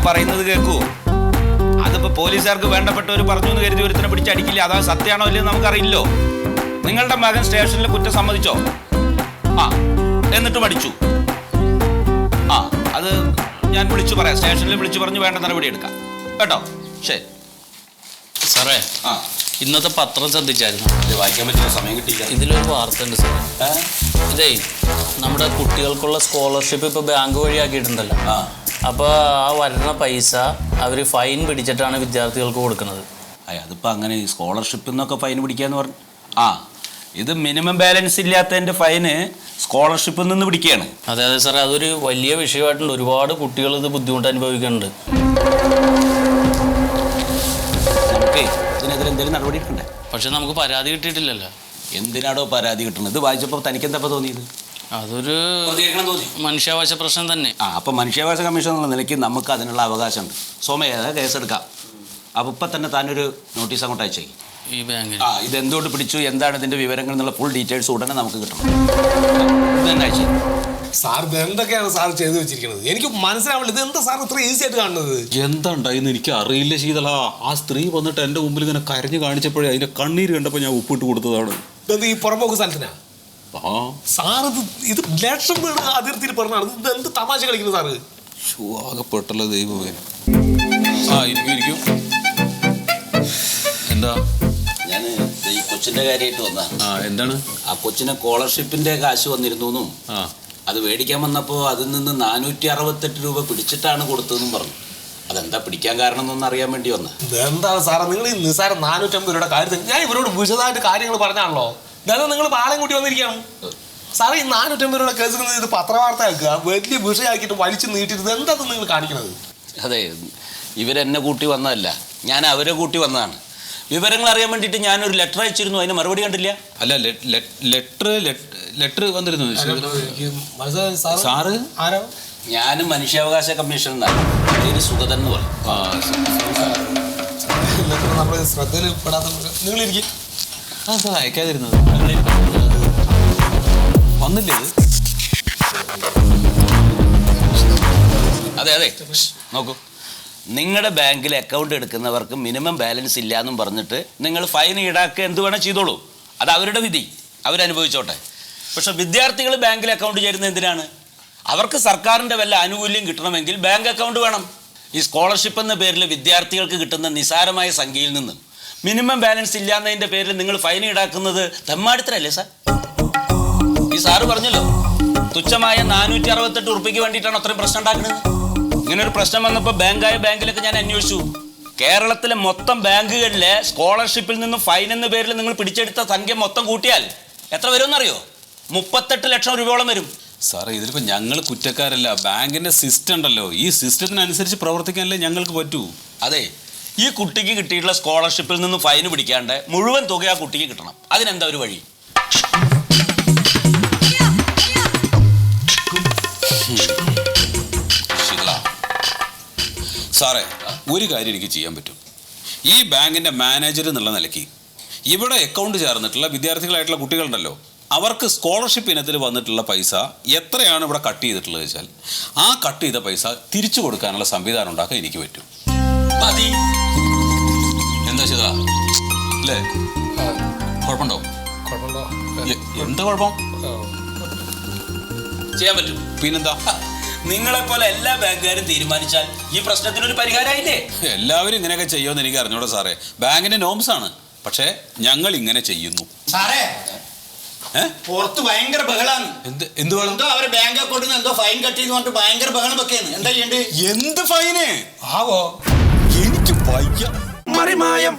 പറയുന്നത് കേൾക്കൂ. അതിപ്പോ പോലീസുകാർക്ക് വേണ്ടപ്പെട്ടവർ പറഞ്ഞു എന്ന് കരുതി ഒരുത്തിനെ പിടിച്ചടിക്കില്ല. അതാ സത്യമാണോ ഇല്ലയോ നമുക്കറിയില്ലോ. നിങ്ങളുടെ മകൻ സ്റ്റേഷനിൽ കുറ്റം സമ്മതിച്ചോ? ആ, എന്നിട്ടും അടിച്ചു. ആ, അത് ഞാൻ വിളിച്ചു പറയാം. സ്റ്റേഷനിൽ വിളിച്ചു പറഞ്ഞ് വേണ്ട നടപടി എടുക്കാം കേട്ടോ. ശരി സാറേ. ആ, ഇന്നത്തെ പത്രം ശ്രദ്ധിച്ചായിരുന്നു? വായിക്കാൻ പറ്റിയ സമയം കിട്ടിയില്ല. ഇതിലൊരു വാർത്ത ഉണ്ട് സാർ. ഇതേ നമ്മുടെ കുട്ടികൾക്കുള്ള സ്കോളർഷിപ്പ് ഇപ്പോൾ ബാങ്ക് വഴിയാക്കിയിട്ടുണ്ടല്ലോ. അപ്പോൾ ആ വരുന്ന പൈസ അവർ ഫൈൻ പിടിച്ചിട്ടാണ് വിദ്യാർത്ഥികൾക്ക് കൊടുക്കുന്നത്. അതിപ്പോൾ അങ്ങനെ സ്കോളർഷിപ്പ് എന്നൊക്കെ ഫൈൻ പിടിക്കാന്ന് പറഞ്ഞു. ആ, ഇത് മിനിമം ബാലൻസ് ഇല്ലാത്തതിൻ്റെ ഫൈന് സ്കോളർഷിപ്പിൽ നിന്ന് പിടിക്കുകയാണ്. അതെ അതെ സാറേ, അതൊരു വലിയ വിഷയമായിട്ടുണ്ട്. ഒരുപാട് കുട്ടികൾ ഇത് ബുദ്ധിമുട്ട് അനുഭവിക്കുന്നുണ്ട്. നമുക്കേ ഇതിനെതിരെ എന്തെങ്കിലും നടപടി എടുക്കണ്ടേ? പക്ഷെ നമുക്ക് പരാതി കിട്ടിയിട്ടില്ലല്ലോ. എന്തിനാടോ പരാതി കിട്ടുന്നത്? ഇത് വായിച്ചപ്പോൾ തനിക്ക് എന്താ തോന്നിയത്? അതൊരു മനുഷ്യാവകാശ പ്രശ്നം തന്നെ. ആ, അപ്പം മനുഷ്യാവകാശ കമ്മീഷൻ എന്നുള്ള നിലയ്ക്ക് നമുക്ക് അതിനുള്ള അവകാശമുണ്ട്. സോമയ കേസെടുക്കാം. അപ്പോൾ ഇപ്പം തന്നെ താനൊരു നോട്ടീസ് അങ്ങോട്ട് അയച്ചേക്കും ഈ ബാങ്കിൽ. ആ, ഇതെന്തുകൊണ്ട് പിടിച്ചു, എന്താണ് ഇതിൻ്റെ വിവരങ്ങൾ എന്നുള്ള ഫുൾ ഡീറ്റെയിൽസ് ഉടനെ നമുക്ക് കിട്ടണം. ഇതെന്നെ അയച്ചു. സാർ ഇത് എന്തൊക്കെയാണ് സാർ ചെയ്തു വെച്ചിരിക്കുന്നത്? എനിക്ക് മനസ്സിലാവില്ല. ഇത് എന്താ സാർ ഇത്ര ഈസി ആയിട്ട് കാണുന്നത്? എന്താ ഉണ്ടായിന്ന് എനിക്ക് അറിയില്ല ശീതള. ആ സ്ത്രീ വന്നിട്ട് എൻ്റെ മുമ്പിൽ ഇങ്ങനെ കരഞ്ഞു കാണിച്ചപ്പോഴേ അതിന്റെ കണ്ണീര് കണ്ടപ്പോൾ ഞാൻ ഉപ്പിട്ട് കൊടുത്തതാണ്. ഇത് ഈ പുറമ്പോക്ക് സ്ഥലത്തിനാ? ആ സാർ ഇത് ലക്ഷം വീട് അതിർത്തിയിൽ പറഞ്ഞാണ്. ഇത് എന്ത് തമാശ കളിക്കുന്നത് സാറ്? ആകെപ്പെട്ടല്ലോ ദൈവമേ. ആ, ഇരിക്കും. എന്താ? ഞാൻ ഈ കൊച്ചിൻ്റെ കാര്യമായിട്ട് വന്നാ. ആ, എന്താണ്? ആ കൊച്ചിന് സ്കോളർഷിപ്പിൻ്റെ കാശ് വന്നിരുന്നു. ആ, അത് മേടിക്കാൻ വന്നപ്പോൾ അതിൽ നിന്ന് 468 രൂപ പിടിച്ചിട്ടാണ് കൊടുത്തതെന്നും പറഞ്ഞു. അതെന്താ പിടിക്കാൻ കാരണം എന്നൊന്നും അറിയാൻ വേണ്ടി വന്ന. എന്താണ് സാറേ നിങ്ങൾ ഈ നിസ്സാരം 450 രൂപയുടെ കാര്യത്തിൽ ഞാൻ ഇവരോട് വിശദമായിട്ട് കാര്യങ്ങൾ പറഞ്ഞാണല്ലോ. ഇതാണ് നിങ്ങൾ പാളയം കൂട്ടി വന്നിരിക്കുകയാണ് സാറേ. ഈ 450 രൂപയുടെ കേസ് ഇത് പത്രവാർത്ത ആക്കുക, വലിയ വിഷയമാക്കിയിട്ട് വലിച്ചു നീട്ടിയിട്ട് എന്താ നിങ്ങൾ കാണിക്കുന്നത്? അതെ, ഇവരെന്നെ കൂട്ടി വന്നതല്ല, ഞാൻ അവരെ കൂട്ടി വന്നതാണ്. വിവരങ്ങൾ അറിയാൻ വേണ്ടിയിട്ട് ഞാനൊരു ലെറ്റർ അയച്ചിരുന്നു. അതിന് മറുപടി കണ്ടില്ല. അല്ല, ലെറ്റർ വന്നിരുന്നു സാറ്? ആരോ? ഞാനും മനുഷ്യാവകാശ കമ്മീഷൻ പേര് സുഗതൻ എന്ന് പറയും. നമ്മൾ ശ്രദ്ധയിൽ പെടാത്ത നിങ്ങളിരിക്കും. ആ സാർ അയക്കാതിരുന്നത് വന്നില്ലേ? അതെ അതെ, നോക്കൂ, നിങ്ങളുടെ ബാങ്കിൽ അക്കൗണ്ട് എടുക്കുന്നവർക്ക് മിനിമം ബാലൻസ് ഇല്ല എന്നും പറഞ്ഞിട്ട് നിങ്ങൾ ഫൈൻ ഈടാക്കുക എന്ത് വേണം ചെയ്തോളൂ. അത് അവരുടെ വിധി, അവരനുഭവിച്ചോട്ടെ. പക്ഷെ വിദ്യാർത്ഥികൾ ബാങ്കിൽ അക്കൗണ്ട് ചേരുന്നത് എന്തിനാണ്? അവർക്ക് സർക്കാരിൻ്റെ വല്ല ആനുകൂല്യം കിട്ടണമെങ്കിൽ ബാങ്ക് അക്കൗണ്ട് വേണം. ഈ സ്കോളർഷിപ്പ് എന്ന പേരിൽ വിദ്യാർത്ഥികൾക്ക് കിട്ടുന്ന നിസാരമായ സംഖ്യയിൽ നിന്നും മിനിമം ബാലൻസ് ഇല്ലാന്നതിൻ്റെ പേരിൽ നിങ്ങൾ ഫൈൻ ഈടാക്കുന്നത് തെമ്മാടിത്തരല്ലേ സാർ? ഈ സാറ് പറഞ്ഞല്ലോ, തുച്ഛമായ 468 ഉറുപ്പിക്ക് വേണ്ടിയിട്ടാണ് അത്രയും പ്രശ്നം ഉണ്ടാക്കുന്നത്. ഇങ്ങനൊരു പ്രശ്നം വന്നപ്പോൾ ബാങ്കിലൊക്കെ ഞാൻ അന്വേഷിച്ചു. കേരളത്തിലെ മൊത്തം ബാങ്കുകളിലെ സ്കോളർഷിപ്പിൽ നിന്നും ഫൈൻ എന്ന പേരിൽ നിങ്ങൾ പിടിച്ചെടുത്ത സംഖ്യ മൊത്തം കൂട്ടിയാൽ എത്ര വരുമെന്നറിയോ? 38 ലക്ഷം രൂപയോളം വരും. സാറേ, ഇതിലിപ്പോൾ ഞങ്ങൾ കുറ്റക്കാരല്ല. ബാങ്കിൻ്റെ സിസ്റ്റം ഉണ്ടല്ലോ, ഈ സിസ്റ്റത്തിനനുസരിച്ച് പ്രവർത്തിക്കാനല്ലേ ഞങ്ങൾക്ക് പറ്റൂ. അതെ, ഈ കുട്ടിക്ക് കിട്ടിയിട്ടുള്ള സ്കോളർഷിപ്പിൽ നിന്ന് ഫൈൻ പിടിക്കാണ്ട് മുഴുവൻ തുക ആ കുട്ടിക്ക് കിട്ടണം. അതിനെന്താ ഒരു വഴി? സാറേ, ഒരു കാര്യം എനിക്ക് ചെയ്യാൻ പറ്റും. ഈ ബാങ്കിൻ്റെ മാനേജർ എന്നുള്ള നിലയ്ക്ക് ഇവിടെ അക്കൗണ്ട് ചേർന്നിട്ടുള്ള വിദ്യാർത്ഥികളായിട്ടുള്ള കുട്ടികളുണ്ടല്ലോ, അവർക്ക് സ്കോളർഷിപ്പ് ഇനത്തിൽ വന്നിട്ടുള്ള പൈസ എത്രയാണ് ഇവിടെ കട്ട് ചെയ്തിട്ടുള്ളത് വെച്ചാൽ ആ കട്ട് ചെയ്ത പൈസ തിരിച്ചു കൊടുക്കാനുള്ള സംവിധാനം ഉണ്ടാക്കാൻ എനിക്ക് പറ്റും. മതി. എന്താ ചെയ്താ അല്ലേ? കുഴപ്പമുണ്ടോ? എന്താ കുഴപ്പം? ചെയ്യാൻ പറ്റും. പിന്നെന്താ? നിങ്ങളെപ്പോലെ എല്ലാ ബാങ്കുകാരും തീരുമാനിച്ചാൽ ഈ പ്രശ്നത്തിനൊരു പരിഹാരമായില്ലേ? എല്ലാവരും ഇങ്ങനെയൊക്കെ ചെയ്യുമെന്ന് എനിക്ക് അറിഞ്ഞൂടാ സാറേ. ബാങ്കിന്റെ നോംസ് ആണ്, പക്ഷെ ഞങ്ങൾ ഇങ്ങനെ ചെയ്യുന്നു. സാറേ, പുറത്ത് ഭയങ്കര ബഹളാണ്. എന്ത് വേണം? എന്തോ അവരെ ബാങ്ക് അക്കൗണ്ടിൽ എന്തോ ഫൈൻ കട്ട് ചെയ്ത് കൊണ്ട് ഭയങ്കര ബഹളം വെക്കാണ്. എന്താ ചെയ്യണ്ടേ? എന്ത് ഫൈന് ആവോ? എനിക്ക് വയ്യ. മറിമായം.